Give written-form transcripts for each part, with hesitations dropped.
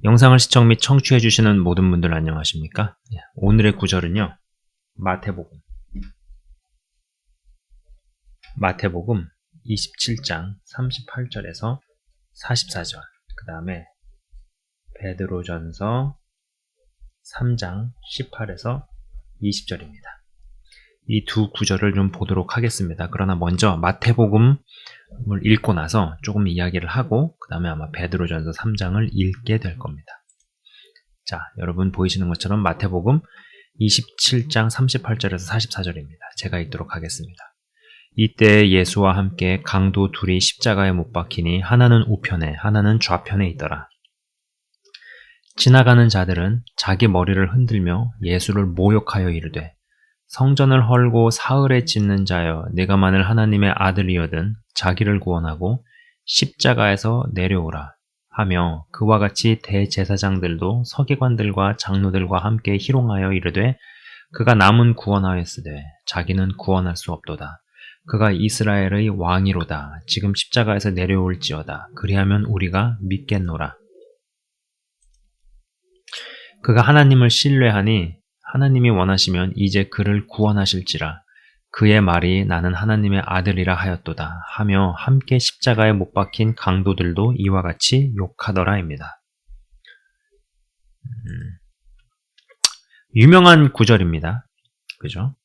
영상을 시청 및 청취해 주시는 모든 분들 안녕하십니까? 오늘의 구절은요. 마태복음 27장 38절에서 44절, 그 다음에 베드로전서 3장 18에서 20절입니다. 이 두 구절을 좀 보도록 하겠습니다. 그러나 먼저 마태복음을 읽고 나서 조금 이야기를 하고 그 다음에 아마 베드로전서 3장을 읽게 될 겁니다. 자, 여러분 보이시는 것처럼 마태복음 27장 38절에서 44절입니다. 제가 읽도록 하겠습니다. 이때 예수와 함께 강도 둘이 십자가에 못 박히니 하나는 우편에 하나는 좌편에 있더라. 지나가는 자들은 자기 머리를 흔들며 예수를 모욕하여 이르되 성전을 헐고 사흘에 짓는 자여 네가 만일 하나님의 아들이거든 자기를 구원하고 십자가에서 내려오라 하며 그와 같이 대제사장들도 서기관들과 장로들과 함께 희롱하여 이르되 그가 남은 구원하였으되 자기는 구원할 수 없도다. 그가 이스라엘의 왕이로다. 지금 십자가에서 내려올지어다. 그리하면 우리가 믿겠노라. 그가 하나님을 신뢰하니 하나님이 원하시면 이제 그를 구원하실지라. 그의 말이 나는 하나님의 아들이라 하였도다 하며 함께 십자가에 못 박힌 강도들도 이와 같이 욕하더라입니다. 유명한 구절입니다. 그죠?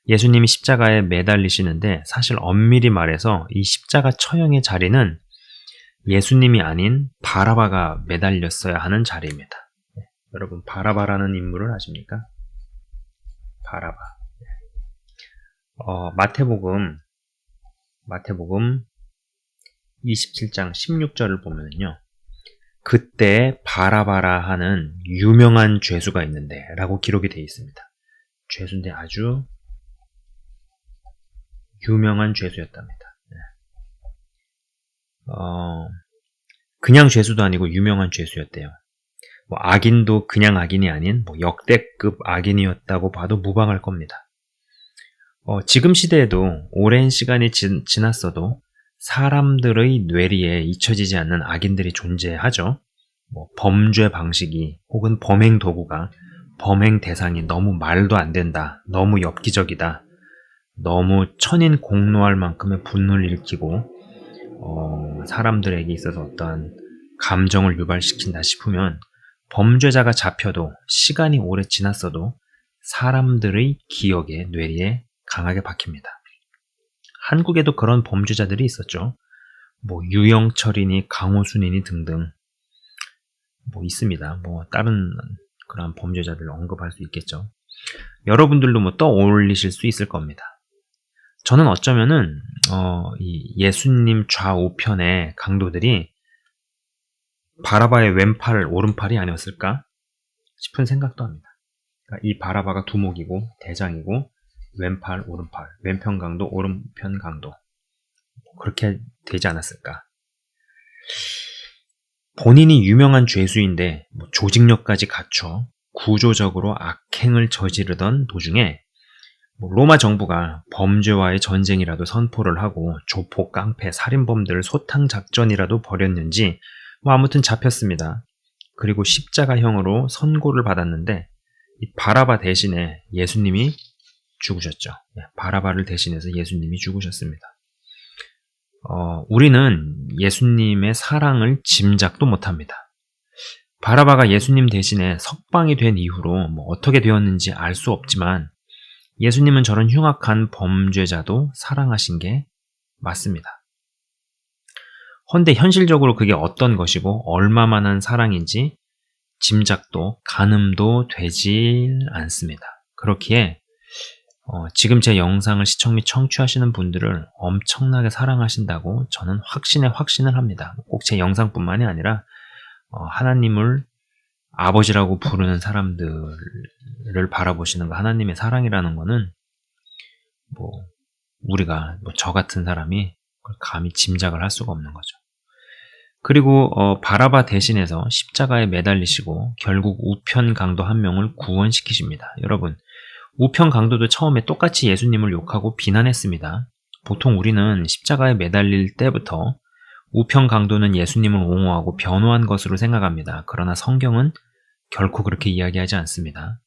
예수님이 십자가에 매달리시는데 사실 엄밀히 말해서 이 십자가 처형의 자리는 예수님이 아닌 바라바가 매달렸어야 하는 자리입니다. 여러분 바라바라는 인물을 아십니까? 바라바. 마태복음 27장 16절을 보면요. 그때 바라바라 하는 유명한 죄수가 있는데 라고 기록이 되어 있습니다. 죄수인데 아주 유명한 죄수였답니다. 그냥 죄수도 아니고 유명한 죄수였대요. 악인도 그냥 악인이 아닌 역대급 악인이었다고 봐도 무방할 겁니다. 지금 시대에도 오랜 시간이 지났어도 사람들의 뇌리에 잊혀지지 않는 악인들이 존재하죠. 범죄 방식이 혹은 범행 도구가 범행 대상이 너무 말도 안 된다, 너무 엽기적이다, 너무 천인공노할 만큼의 분노를 일으키고 사람들에게 있어서 어떠한 감정을 유발시킨다 싶으면 범죄자가 잡혀도 시간이 오래 지났어도 사람들의 기억에 뇌리에 강하게 박힙니다. 한국에도 그런 범죄자들이 있었죠. 유영철이니 강호순이니 등등 있습니다. 다른 그런 범죄자들을 언급할 수 있겠죠. 여러분들도 떠올리실 수 있을 겁니다. 저는 어쩌면은 이 예수님 좌우편의 강도들이 바라바의 왼팔, 오른팔이 아니었을까 싶은 생각도 합니다. 그러니까 이 바라바가 두목이고 대장이고 왼팔, 오른팔, 왼편 강도, 오른편 강도 그렇게 되지 않았을까. 본인이 유명한 죄수인데 조직력까지 갖춰 구조적으로 악행을 저지르던 도중에 로마 정부가 범죄와의 전쟁이라도 선포를 하고 조폭, 깡패, 살인범들을 소탕작전이라도 벌였는지 아무튼 잡혔습니다. 그리고 십자가형으로 선고를 받았는데 이 바라바 대신에 예수님이 죽으셨죠. 바라바를 대신해서 예수님이 죽으셨습니다. 우리는 예수님의 사랑을 짐작도 못합니다. 바라바가 예수님 대신에 석방이 된 이후로 어떻게 되었는지 알 수 없지만 예수님은 저런 흉악한 범죄자도 사랑하신 게 맞습니다. 헌데 현실적으로 그게 어떤 것이고 얼마만한 사랑인지 짐작도 가늠도 되질 않습니다. 그렇기에 지금 제 영상을 시청 및 청취하시는 분들을 엄청나게 사랑하신다고 저는 확신을 합니다. 꼭 제 영상뿐만이 아니라 하나님을 아버지라고 부르는 사람들을 바라보시는 거, 하나님의 사랑이라는 거는 우리가 저 같은 사람이 감히 짐작을 할 수가 없는 거죠. 그리고 바라바 대신해서 십자가에 매달리시고 결국 우편 강도 한 명을 구원시키십니다. 여러분, 우편 강도도 처음에 똑같이 예수님을 욕하고 비난했습니다. 보통 우리는 십자가에 매달릴 때부터 우편 강도는 예수님을 옹호하고 변호한 것으로 생각합니다. 그러나 성경은 결코 그렇게 이야기하지 않습니다.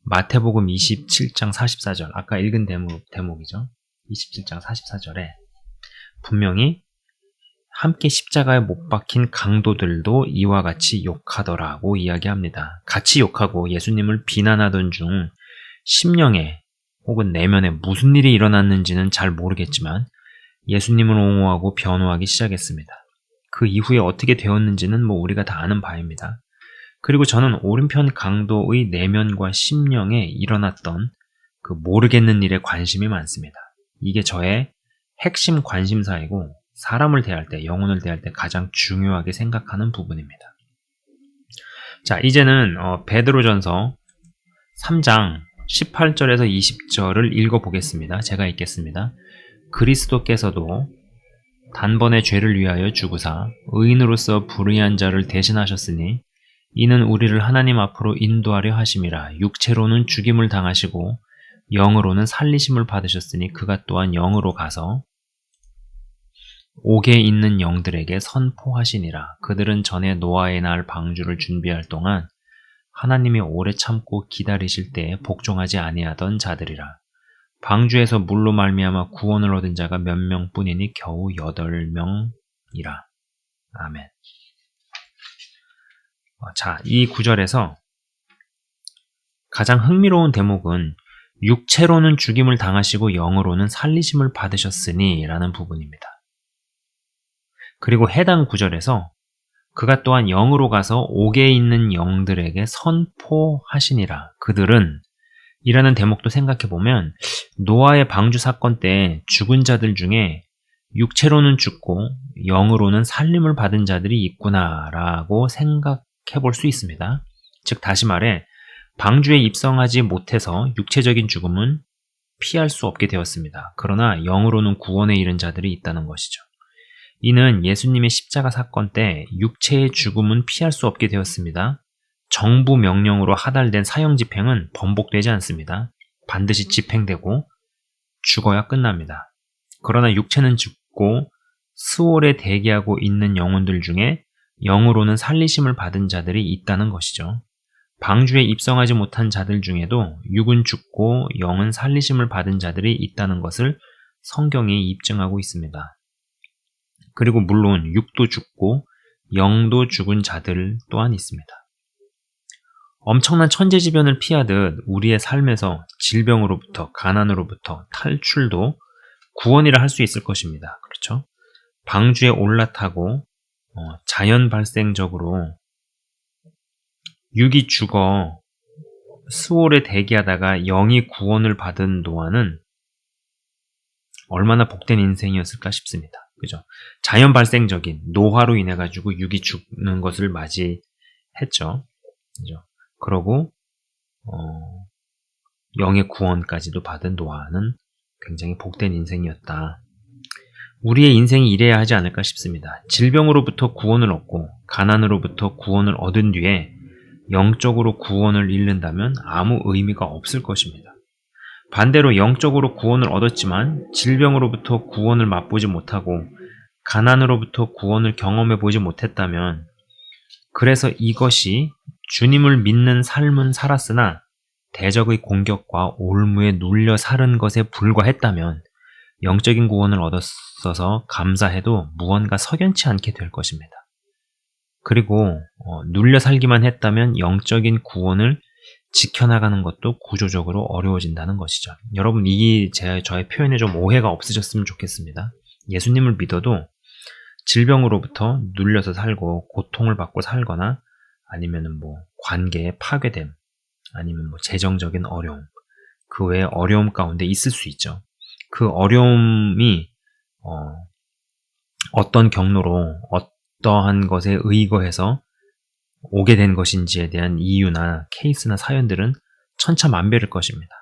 마태복음 27장 44절, 아까 읽은 대목이죠. 27장 44절에 분명히 함께 십자가에 못 박힌 강도들도 이와 같이 욕하더라고 이야기합니다. 같이 욕하고 예수님을 비난하던 중 심령에 혹은 내면에 무슨 일이 일어났는지는 잘 모르겠지만 예수님을 옹호하고 변호하기 시작했습니다. 그 이후에 어떻게 되었는지는 우리가 다 아는 바입니다. 그리고 저는 오른편 강도의 내면과 심령에 일어났던 그 모르겠는 일에 관심이 많습니다. 이게 저의 핵심 관심사이고 사람을 대할 때, 영혼을 대할 때 가장 중요하게 생각하는 부분입니다. 자, 이제는 베드로전서 3장 18절에서 20절을 읽어보겠습니다. 제가 읽겠습니다. 그리스도께서도 단번에 죄를 위하여 죽으사 의인으로서 불의한 자를 대신하셨으니 이는 우리를 하나님 앞으로 인도하려 하심이라. 육체로는 죽임을 당하시고 영으로는 살리심을 받으셨으니 그가 또한 영으로 가서 옥에 있는 영들에게 선포하시니라. 그들은 전에 노아의 날 방주를 준비할 동안 하나님이 오래 참고 기다리실 때에 복종하지 아니하던 자들이라. 방주에서 물로 말미암아 구원을 얻은 자가 몇 명뿐이니 겨우 8명이라. 아멘. 자, 이 구절에서 가장 흥미로운 대목은 육체로는 죽임을 당하시고 영으로는 살리심을 받으셨으니 라는 부분입니다. 그리고 해당 구절에서 그가 또한 영으로 가서 옥에 있는 영들에게 선포하시니라. 그들은 이라는 대목도 생각해보면 노아의 방주 사건 때 죽은 자들 중에 육체로는 죽고 영으로는 살림을 받은 자들이 있구나라고 생각해볼 수 있습니다. 즉 다시 말해 방주에 입성하지 못해서 육체적인 죽음은 피할 수 없게 되었습니다. 그러나 영으로는 구원에 이른 자들이 있다는 것이죠. 이는 예수님의 십자가 사건 때 육체의 죽음은 피할 수 없게 되었습니다. 정부 명령으로 하달된 사형 집행은 번복되지 않습니다. 반드시 집행되고 죽어야 끝납니다. 그러나 육체는 죽고 스올에 대기하고 있는 영혼들 중에 영으로는 살리심을 받은 자들이 있다는 것이죠. 방주에 입성하지 못한 자들 중에도 육은 죽고 영은 살리심을 받은 자들이 있다는 것을 성경이 입증하고 있습니다. 그리고 물론 육도 죽고 영도 죽은 자들 또한 있습니다. 엄청난 천재지변을 피하듯 우리의 삶에서 질병으로부터 가난으로부터 탈출도 구원이라 할 수 있을 것입니다. 그렇죠? 방주에 올라타고 자연 발생적으로 육이 죽어 스올에 대기하다가 영이 구원을 받은 노아는 얼마나 복된 인생이었을까 싶습니다. 그죠? 자연 발생적인 노화로 인해 가지고 육이 죽는 것을 맞이했죠. 그죠? 그러고 영의 구원까지도 받은 노아는 굉장히 복된 인생이었다. 우리의 인생이 이래야 하지 않을까 싶습니다. 질병으로부터 구원을 얻고 가난으로부터 구원을 얻은 뒤에 영적으로 구원을 잃는다면 아무 의미가 없을 것입니다. 반대로 영적으로 구원을 얻었지만 질병으로부터 구원을 맛보지 못하고 가난으로부터 구원을 경험해 보지 못했다면, 그래서 이것이 주님을 믿는 삶은 살았으나 대적의 공격과 올무에 눌려 살은 것에 불과했다면 영적인 구원을 얻었어서 감사해도 무언가 석연치 않게 될 것입니다. 그리고 눌려 살기만 했다면 영적인 구원을 지켜나가는 것도 구조적으로 어려워진다는 것이죠. 여러분, 저의 표현에 좀 오해가 없으셨으면 좋겠습니다. 예수님을 믿어도 질병으로부터 눌려서 살고 고통을 받고 살거나 아니면 관계의 파괴됨, 아니면 재정적인 어려움, 그 외에 어려움 가운데 있을 수 있죠. 그 어려움이 어떤 경로로 어떠한 것에 의거해서 오게 된 것인지에 대한 이유나 케이스나 사연들은 천차만별일 것입니다.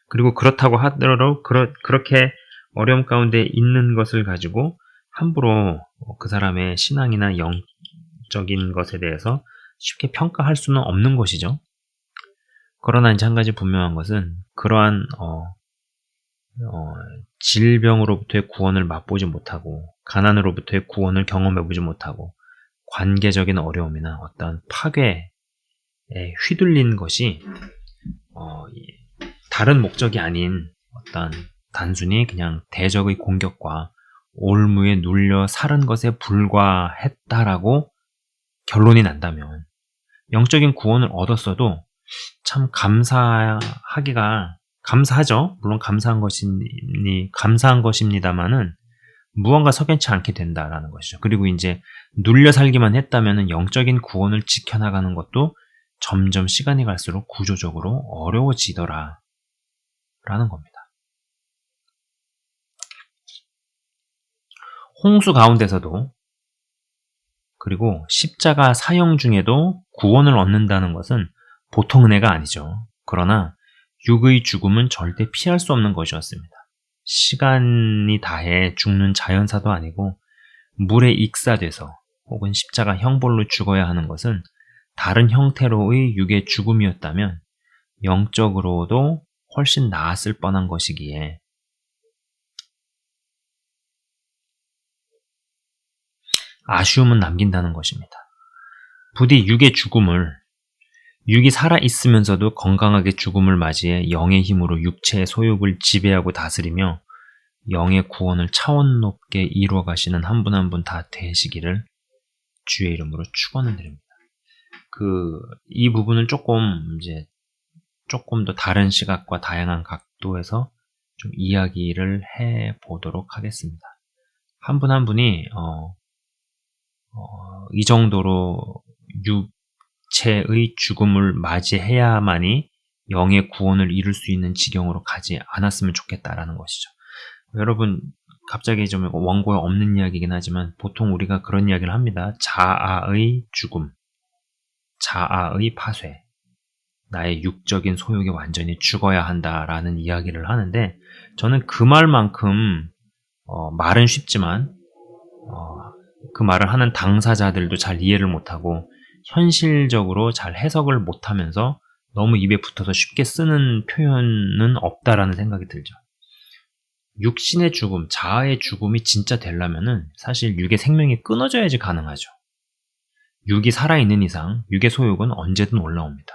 그리고 그렇다고 하더라도 그렇게 어려움 가운데 있는 것을 가지고 함부로 그 사람의 신앙이나 영적인 것에 대해서 쉽게 평가할 수는 없는 것이죠. 그러나 이제 한 가지 분명한 것은 그러한 질병으로부터의 구원을 맛보지 못하고 가난으로부터의 구원을 경험해보지 못하고 관계적인 어려움이나 어떤 파괴에 휘둘린 것이 다른 목적이 아닌 어떤 단순히 그냥 대적의 공격과 올무에 눌려 살은 것에 불과했다라고 결론이 난다면 영적인 구원을 얻었어도 참 감사하죠. 물론 감사한 것입니다만은 무언가 석연치 않게 된다라는 것이죠. 그리고 이제 눌려 살기만 했다면은 영적인 구원을 지켜나가는 것도 점점 시간이 갈수록 구조적으로 어려워지더라 라는 겁니다. 홍수 가운데서도 그리고 십자가 사형 중에도 구원을 얻는다는 것은 보통 은혜가 아니죠. 그러나 육의 죽음은 절대 피할 수 없는 것이었습니다. 시간이 다해 죽는 자연사도 아니고 물에 익사돼서 혹은 십자가 형벌로 죽어야 하는 것은 다른 형태로의 육의 죽음이었다면 영적으로도 훨씬 나았을 뻔한 것이기에 아쉬움은 남긴다는 것입니다. 부디 육이 살아있으면서도 건강하게 죽음을 맞이해 영의 힘으로 육체의 소욕을 지배하고 다스리며 영의 구원을 차원 높게 이루어 가시는 한 분 한 분 다 되시기를 주의 이름으로 축원을 드립니다. 이 부분을 조금 더 다른 시각과 다양한 각도에서 좀 이야기를 해 보도록 하겠습니다. 한 분 한 분이 이 정도로 육체의 죽음을 맞이해야만이 영의 구원을 이룰 수 있는 지경으로 가지 않았으면 좋겠다라는 것이죠. 여러분, 갑자기 좀 원고에 없는 이야기이긴 하지만 보통 우리가 그런 이야기를 합니다. 자아의 죽음, 자아의 파쇄, 나의 육적인 소욕이 완전히 죽어야 한다라는 이야기를 하는데 저는 그 말만큼 말은 쉽지만 그 말을 하는 당사자들도 잘 이해를 못하고 현실적으로 잘 해석을 못하면서 너무 입에 붙어서 쉽게 쓰는 표현은 없다라는 생각이 들죠. 육신의 죽음, 자아의 죽음이 진짜 되려면은 사실 육의 생명이 끊어져야지 가능하죠. 육이 살아있는 이상 육의 소욕은 언제든 올라옵니다.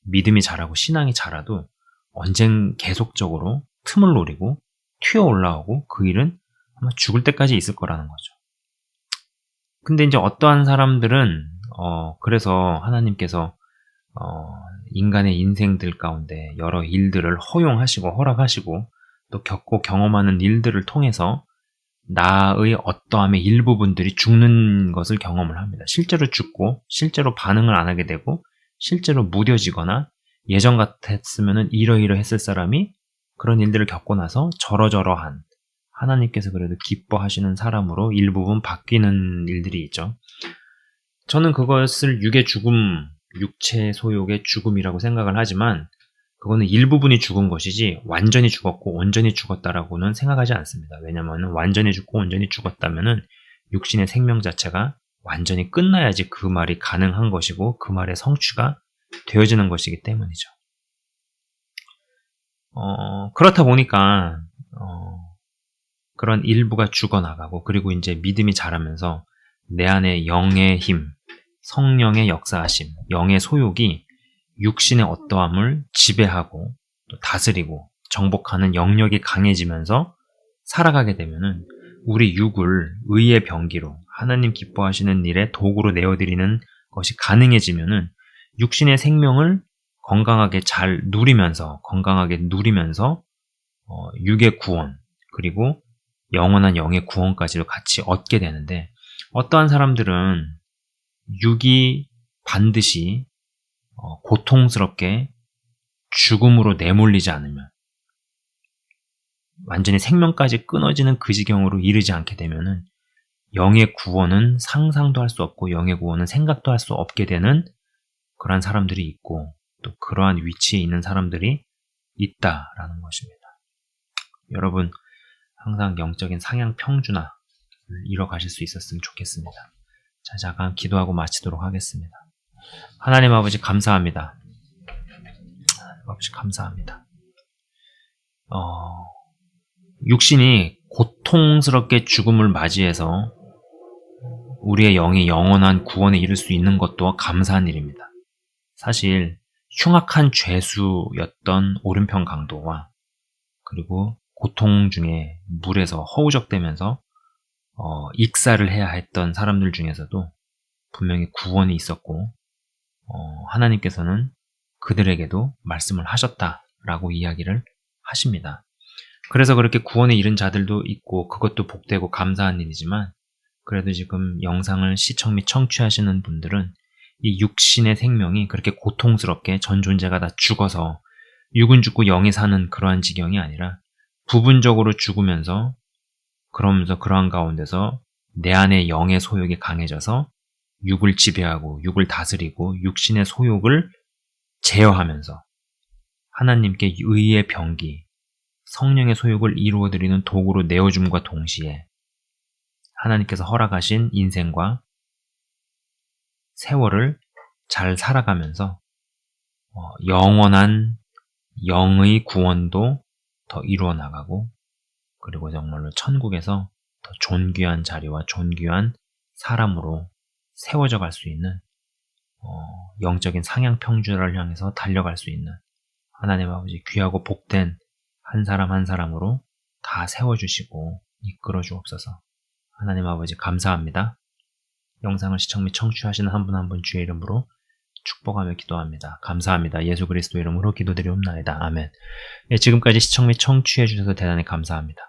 믿음이 자라고 신앙이 자라도 언젠 계속적으로 틈을 노리고 튀어 올라오고 그 일은 아마 죽을 때까지 있을 거라는 거죠. 근데 이제 어떠한 사람들은 그래서 하나님께서 인간의 인생들 가운데 여러 일들을 허용하시고 허락하시고 또 겪고 경험하는 일들을 통해서 나의 어떠함의 일부분들이 죽는 것을 경험을 합니다. 실제로 죽고 실제로 반응을 안 하게 되고 실제로 무뎌지거나 예전 같았으면 이러이러했을 사람이 그런 일들을 겪고 나서 저러저러한 하나님께서 그래도 기뻐하시는 사람으로 일부분 바뀌는 일들이 있죠. 저는 그것을 육의 죽음, 육체 소욕의 죽음이라고 생각을 하지만 그거는 일부분이 죽은 것이지 완전히 죽었고 온전히 죽었다라고는 생각하지 않습니다. 왜냐하면 완전히 죽고 온전히 죽었다면은 육신의 생명 자체가 완전히 끝나야지 그 말이 가능한 것이고 그 말의 성취가 되어지는 것이기 때문이죠. 그렇다 보니까 그런 일부가 죽어나가고 그리고 이제 믿음이 자라면서 내 안에 영의 힘, 성령의 역사하심, 영의 소욕이 육신의 어떠함을 지배하고 또 다스리고 정복하는 영역이 강해지면서 살아가게 되면은 우리 육을 의의 병기로 하나님 기뻐하시는 일에 도구로 내어드리는 것이 가능해지면은 육신의 생명을 건강하게 누리면서 육의 구원 그리고 영원한 영의 구원까지도 같이 얻게 되는데 어떠한 사람들은 육이 반드시 고통스럽게 죽음으로 내몰리지 않으면 완전히 생명까지 끊어지는 그 지경으로 이르지 않게 되면은 영의 구원은 상상도 할 수 없고 영의 구원은 생각도 할 수 없게 되는 그러한 사람들이 있고 또 그러한 위치에 있는 사람들이 있다라는 것입니다. 여러분 항상 영적인 상향 평준화를 이뤄가실 수 있었으면 좋겠습니다. 자, 잠깐 기도하고 마치도록 하겠습니다. 하나님 아버지 감사합니다. 하나님 아버지 감사합니다. 육신이 고통스럽게 죽음을 맞이해서 우리의 영이 영원한 구원에 이를 수 있는 것도 감사한 일입니다. 사실 흉악한 죄수였던 오른편 강도와 그리고 고통 중에 물에서 허우적대면서 익사를 해야 했던 사람들 중에서도 분명히 구원이 있었고 하나님께서는 그들에게도 말씀을 하셨다라고 이야기를 하십니다. 그래서 그렇게 구원에 이른 자들도 있고 그것도 복되고 감사한 일이지만 그래도 지금 영상을 시청 및 청취하시는 분들은 이 육신의 생명이 그렇게 고통스럽게 전 존재가 다 죽어서 육은 죽고 영이 사는 그러한 지경이 아니라 부분적으로 죽으면서 그러면서 그러한 가운데서 내 안에 영의 소욕이 강해져서 육을 지배하고 육을 다스리고 육신의 소욕을 제어하면서 하나님께 의의 병기, 성령의 소욕을 이루어드리는 도구로 내어줌과 동시에 하나님께서 허락하신 인생과 세월을 잘 살아가면서 영원한 영의 구원도 더 이루어 나가고 그리고 정말로 천국에서 더 존귀한 자리와 존귀한 사람으로 세워져 갈 수 있는 영적인 상향평준화를 향해서 달려갈 수 있는 하나님 아버지 귀하고 복된 한 사람 한 사람으로 다 세워주시고 이끌어 주옵소서. 하나님 아버지 감사합니다. 영상을 시청 및 청취하시는 한 분 한 분 주의 이름으로 축복하며 기도합니다. 감사합니다. 예수 그리스도 이름으로 기도드리옵나이다. 아멘. 네, 지금까지 시청 및 청취해 주셔서 대단히 감사합니다.